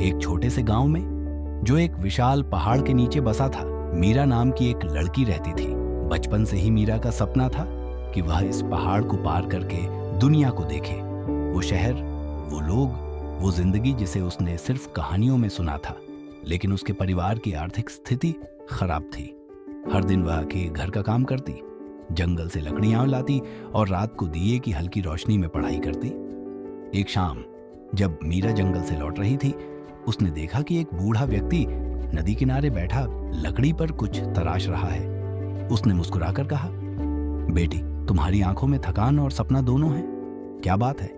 एक छोटे से गांव में, जो एक विशाल पहाड़ के नीचे बसा था, मीरा नाम की एक लड़की रहती थी। बचपन से ही मीरा का सपना था कि वह इस पहाड़ को पार करके दुनिया को देखे, वो शहर, वो लोग, वो जिंदगी जिसे उसने सिर्फ कहानियों में सुना था। लेकिन उसके परिवार की आर्थिक स्थिति खराब थी। हर दिन वह के घर का काम करती, जंगल से लकड़ियां लाती और रात को दिए की हल्की रोशनी में पढ़ाई करती। एक शाम जब मीरा जंगल से लौट रही थी, उसने देखा कि एक बूढ़ा व्यक्ति नदी किनारे बैठा लकड़ी पर कुछ तराश रहा है। उसने मुस्कुराकर कहा, बेटी, तुम्हारी आंखों में थकान और सपना दोनों है, क्या बात है?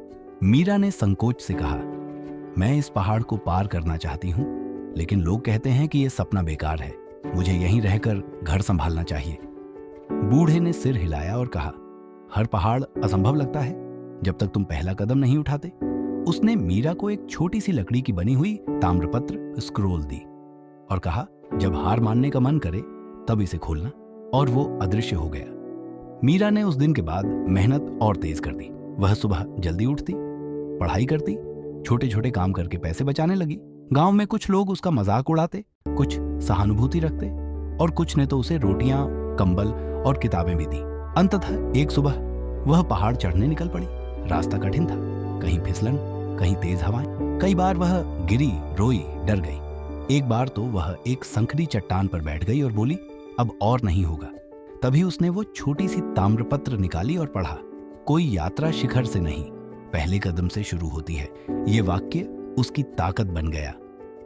मीरा ने संकोच से कहा, मैं इस पहाड़ को पार करना चाहती हूँ, लेकिन लोग कहते हैं कि यह सपना बेकार है, मुझे यहीं रहकर घर संभालना चाहिए। बूढ़े ने सिर हिलाया और कहा, हर पहाड़ असंभव लगता है जब तक तुम पहला कदम नहीं उठाते। उसने मीरा को एक छोटी सी लकड़ी की बनी हुई ताम्रपत्र स्क्रोल दी और कहा, जब हार मानने का मन करे तब इसे खोलना, और वो अदृश्य हो गया। मीरा ने उस दिन के बाद मेहनत और तेज कर दी। वह सुबह जल्दी उठती, पढ़ाई करती, छोटे छोटे काम करके पैसे बचाने लगी। गांव में कुछ लोग उसका मजाक उड़ाते, कुछ सहानुभूति रखते और कुछ ने तो उसे रोटियां, कंबल और किताबें भी दी। अंततः एक सुबह वह पहाड़ चढ़ने निकल पड़ी। रास्ता कठिन था, कहीं फिसलन, कहीं तेज हवाएं। कई बार वह गिरी, रोई, डर गई। एक बार तो वह एक संकरी चट्टान पर बैठ गई और बोली, अब और नहीं होगा। तभी उसने वो छोटी सी ताम्रपत्र निकाली और पढ़ा, कोई यात्रा शिखर से नहीं, पहले कदम से शुरू होती है। ये वाक्य उसकी ताकत बन गया।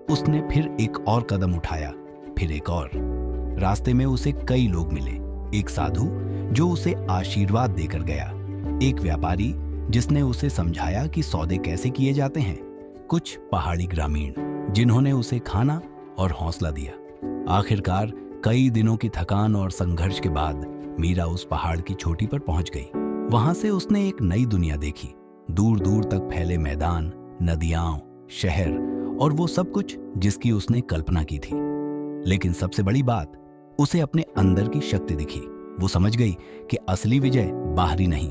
उसने फिर एक और कदम उठाया, फिर एक और। रास्ते में उसे कई लोग मिले। एक साधु जो उसे आशीर्वाद देकर गया, एक व्यापारी जिसने उसे समझाया कि सौदे कैसे किए जाते हैं, कुछ पहाड़ी ग्रामीण जिन्होंने उसे खाना और हौसला दिया। आखिरकार कई दिनों की थकान और संघर्ष के बाद मीरा उस पहाड़ की चोटी पर पहुंच गई। वहां से उसने एक नई दुनिया देखी, दूर दूर तक फैले मैदान, नदियां, शहर और वो सब कुछ जिसकी उसने कल्पना की थी। लेकिन सबसे बड़ी बात, उसे अपने अंदर की शक्ति दिखी। वो समझ गई कि असली विजय बाहरी नहीं,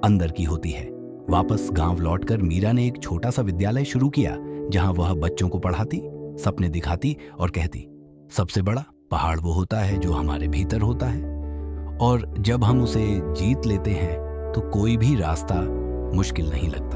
अंदर की होती है। वापस गांव लौटकर मीरा ने एक छोटा सा विद्यालय शुरू किया, जहां वह बच्चों को पढ़ाती, सपने दिखाती और कहती, सबसे बड़ा पहाड़ वो होता है जो हमारे भीतर होता है, और जब हम उसे जीत लेते हैं तो कोई भी रास्ता मुश्किल नहीं लगता।